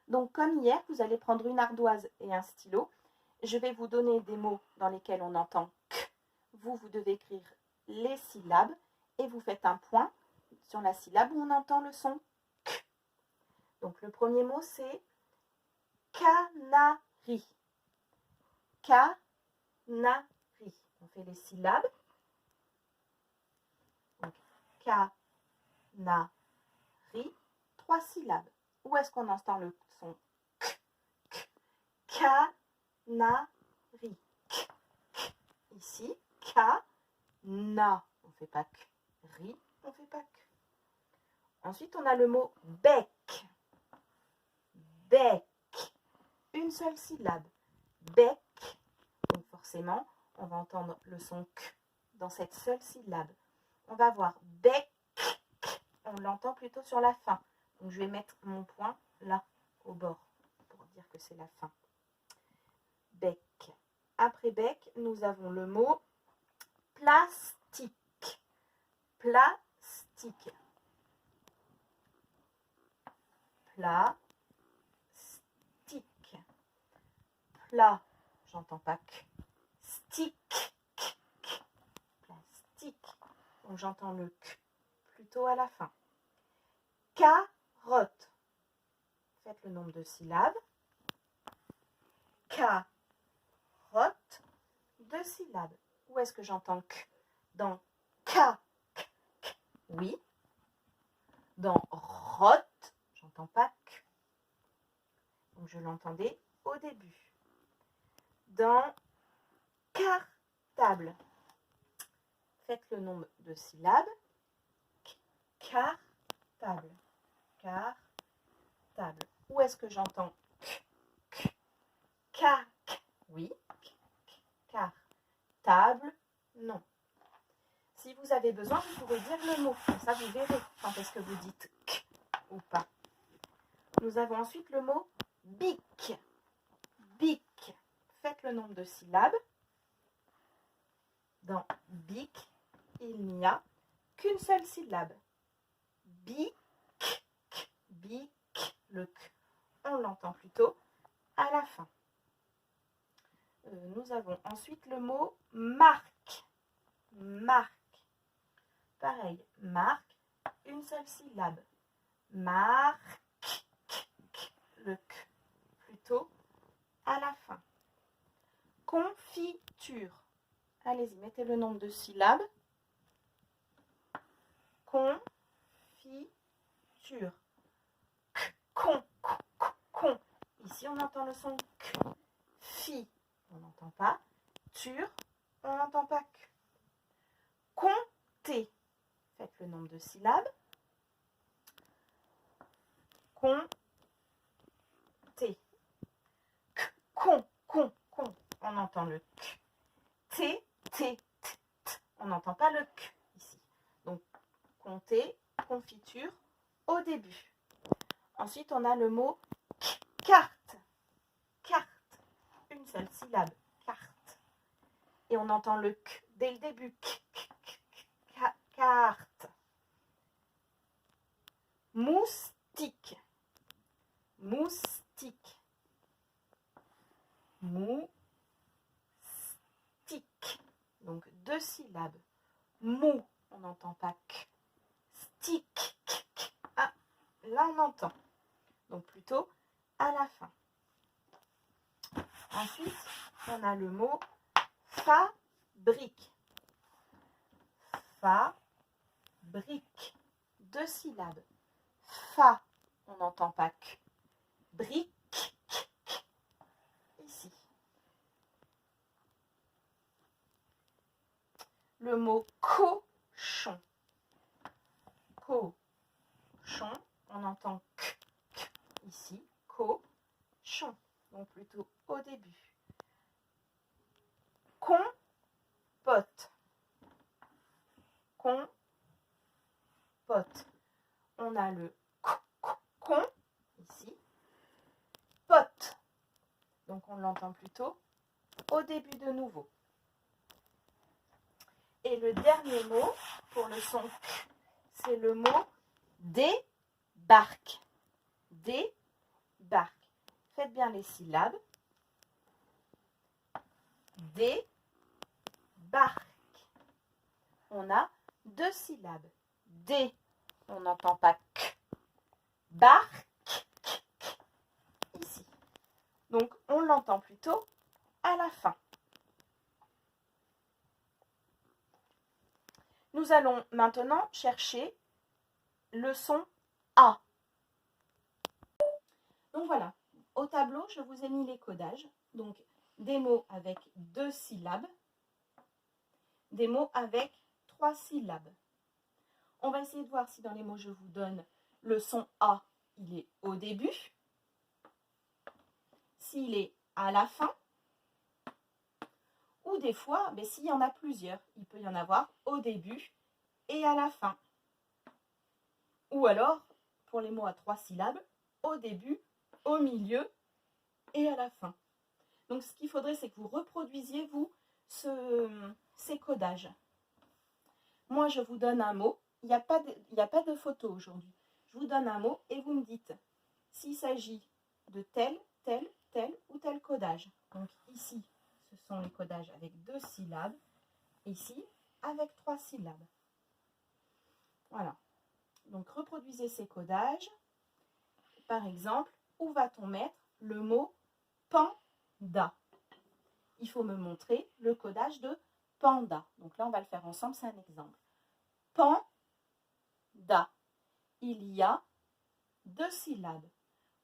Donc, comme hier, vous allez prendre une ardoise et un stylo. Je vais vous donner des mots dans lesquels on entend k. Vous devez écrire les syllabes et vous faites un point sur la syllabe où on entend le son k. Donc, le premier mot, c'est canari. Canari. On fait les syllabes. Donc, canari. 3 syllabes. Où est-ce qu'on entend le son k, k. Canari. K, k. Ici, na. On ne fait pas k. Ri, on ne fait pas k. Ensuite, on a le mot bec. Bec. Une seule syllabe. Bec. Donc forcément, on va entendre le son k dans cette seule syllabe. On va voir bec. On l'entend plutôt sur la fin. Donc je vais mettre mon point là, au bord, pour dire que c'est la fin. Bec. Après bec, nous avons le mot plastique. Plastique. Plastique. Plat, j'entends pas que. Stick. Plastique. Donc j'entends le k plutôt à la fin. Carotte. Faites le nombre de syllabes. Carotte. 2 syllabes. Où est-ce que j'entends k? Dans ka. Oui. Dans rotte, j'entends pas k. Donc je l'entendais au début. Dans cartable. Faites le nombre de syllabes. Cartable. Cartable. Où est-ce que j'entends k? K. Oui. Cartable. Non. Si vous avez besoin, vous pouvez dire le mot. Comme ça, vous verrez quand est-ce que vous dites k ou pas. Nous avons ensuite le mot bic. Bic. Faites le nombre de syllabes. Dans bic, il n'y a qu'une seule syllabe. Bic. Bic. Le k. On l'entend plutôt à la fin. Nous avons ensuite le mot marque. Marque. Pareil, marque, une seule syllabe. Marque. Le k. Plutôt à la fin. Confiture. Allez-y, mettez le nombre de syllabes. Confiture. Con. Ici, on entend le son k. Fi, on n'entend pas. Tur, on n'entend pas que. Compter. Faites le nombre de syllabes. Compter. Con. On entend le k. T. On n'entend pas le k ici. Donc, compter, confiture, au début. Ensuite, on a le mot carte. Carte. Une seule syllabe. Carte. Et on entend le k dès le début. Carte. Moustique. Moustique. Moustique. Donc 2 syllabes. Mou, on n'entend pas k. Stick. Ah, là on entend. Donc plutôt à la fin. Ensuite, on a le mot fabrique. Fabrique. 2 syllabes. Fa, on n'entend pas que. Brique. Ici. Le mot cochon. Cochon, on entend k. Ici. Cochon. Donc plutôt au début. Compote. Compote. On a le con ici. Pote. Donc on l'entend plutôt au début de nouveau. Et le dernier mot pour le son k, c'est le mot débarque. Débarque. Faites bien les syllabes. Débarque. On a 2 syllabes. Dé, on n'entend pas k. Barque, ici. Donc, on l'entend plutôt à la fin. Nous allons maintenant chercher le son A. Donc voilà, au tableau, je vous ai mis les codages. Donc, des mots avec 2 syllabes, des mots avec 3 syllabes. On va essayer de voir si dans les mots que je vous donne, le son A, il est au début, s'il est à la fin, ou des fois, mais s'il y en a plusieurs, il peut y en avoir au début et à la fin. Ou alors, pour les mots à 3 syllabes, au début, au milieu et à la fin. Donc, ce qu'il faudrait, c'est que vous reproduisiez, vous, ces codages. Moi, je vous donne un mot. Il n'y a pas de photo aujourd'hui. Je vous donne un mot et vous me dites s'il s'agit de tel ou tel codage. Donc, ici, ce sont les codages avec 2 syllabes. Ici, avec 3 syllabes. Voilà. Donc, reproduisez ces codages. Par exemple, où va-t-on mettre le mot panda? Il faut me montrer le codage de panda. Donc là, on va le faire ensemble, c'est un exemple. Panda. Il y a 2 syllabes.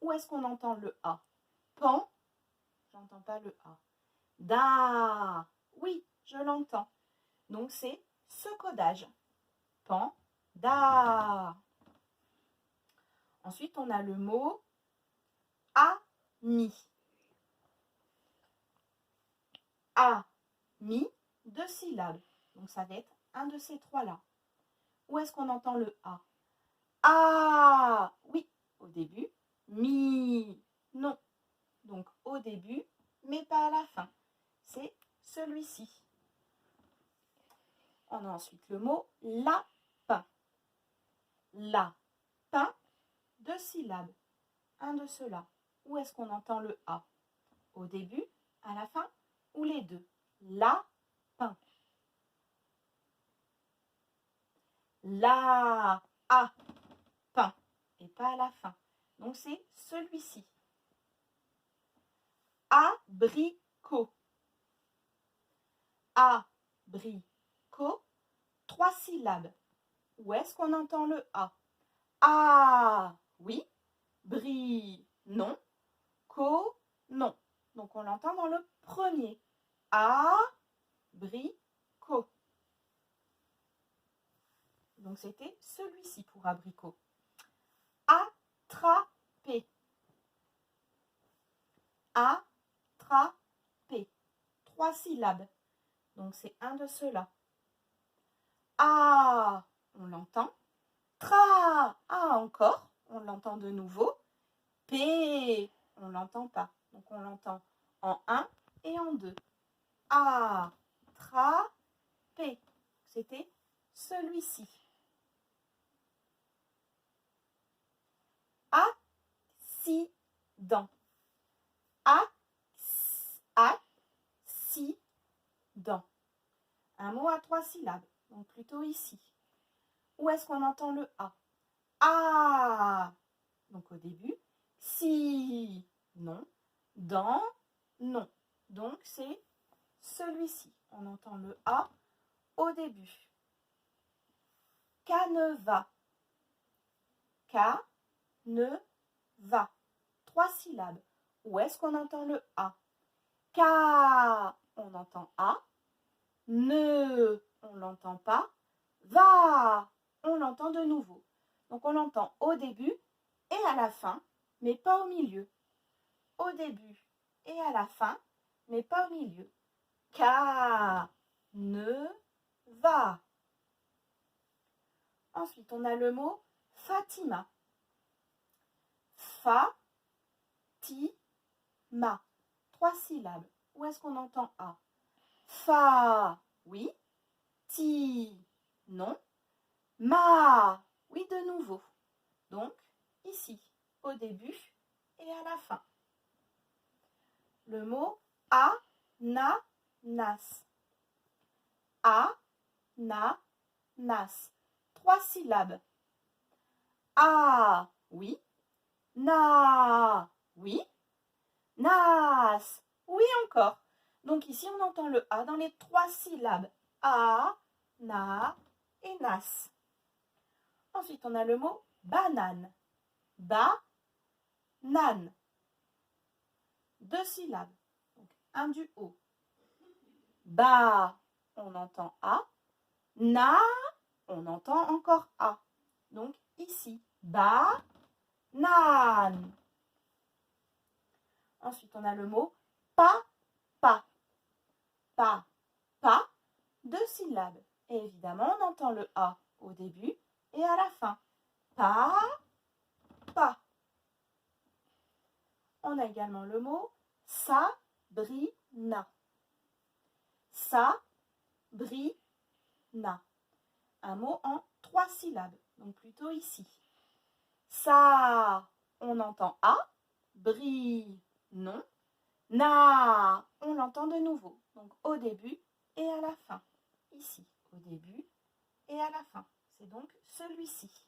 Où est-ce qu'on entend le A? Pan, j'entends pas le A. Da, oui, je l'entends. Donc c'est ce codage. Panda. Ensuite, on a le mot ami. Ami, 2 syllabes. Donc ça va être un de ces 3-là. Où est-ce qu'on entend le A? Ah, oui, au début. Mi, non. Donc au début, mais pas à la fin. C'est celui-ci. On a ensuite le mot lapin. Lapin, 2 syllabes. Un de ceux-là. Où est-ce qu'on entend le A? Au début, à la fin ou les deux? Lapin. La, A, pain. Et pas à la fin. Donc c'est celui-ci. Abricot. Abricot, 3 syllabes. Où est-ce qu'on entend le A? Ah, oui. Bri, non. Co, non. Donc on l'entend dans le premier. Abricot. Donc c'était celui-ci pour abricot. Attraper. Attraper. 3 syllabes. Donc c'est un de ceux-là. Ah, on l'entend. Tra, ah encore, on l'entend de nouveau. P, on ne l'entend pas. Donc on l'entend en 1 et en 2. A, tra, P. C'était celui-ci. Accident. Accident. Un mot à 3 syllabes. Donc plutôt ici. Où est-ce qu'on entend le A? Ah. Donc au début. Si. Non. Dans. Non. Donc c'est celui-ci. On entend le A au début. Canevas. Canevas. 3 syllabes. Où est-ce qu'on entend le A? Ca, on entend A. Ne, on l'entend pas. Va, on l'entend de nouveau. Donc on l'entend au début et à la fin, mais pas au milieu. Au début et à la fin, mais pas au milieu. Ca, ne, va. Ensuite, on a le mot Fatima. Fa-ti-ma. 3 syllabes. Où est-ce qu'on entend A? Fa, oui. Ti, non. Ma, oui, de nouveau. Donc, ici, au début et à la fin. le mot ananas. Ananas. 3 syllabes. A, oui. Na, oui. Nas, oui encore. Donc ici, on entend le A dans les 3 syllabes. A, na et nas. Ensuite, on a le mot banane. Ba-nan. 2 syllabes. Donc, un du haut. Ba, on entend A. Na, on entend encore A. Donc ici, ba-nan. Ensuite, on a le mot pa. 2 syllabes. Et évidemment, on entend le A au début et à la fin. Pa. On a également le mot sabrina. Sabrina. Un mot en 3 syllabes, donc plutôt ici. Sa, on entend A. Bri, non. Na, on l'entend de nouveau, donc au début et à la fin. Ici, au début et à la fin. C'est donc celui-ci.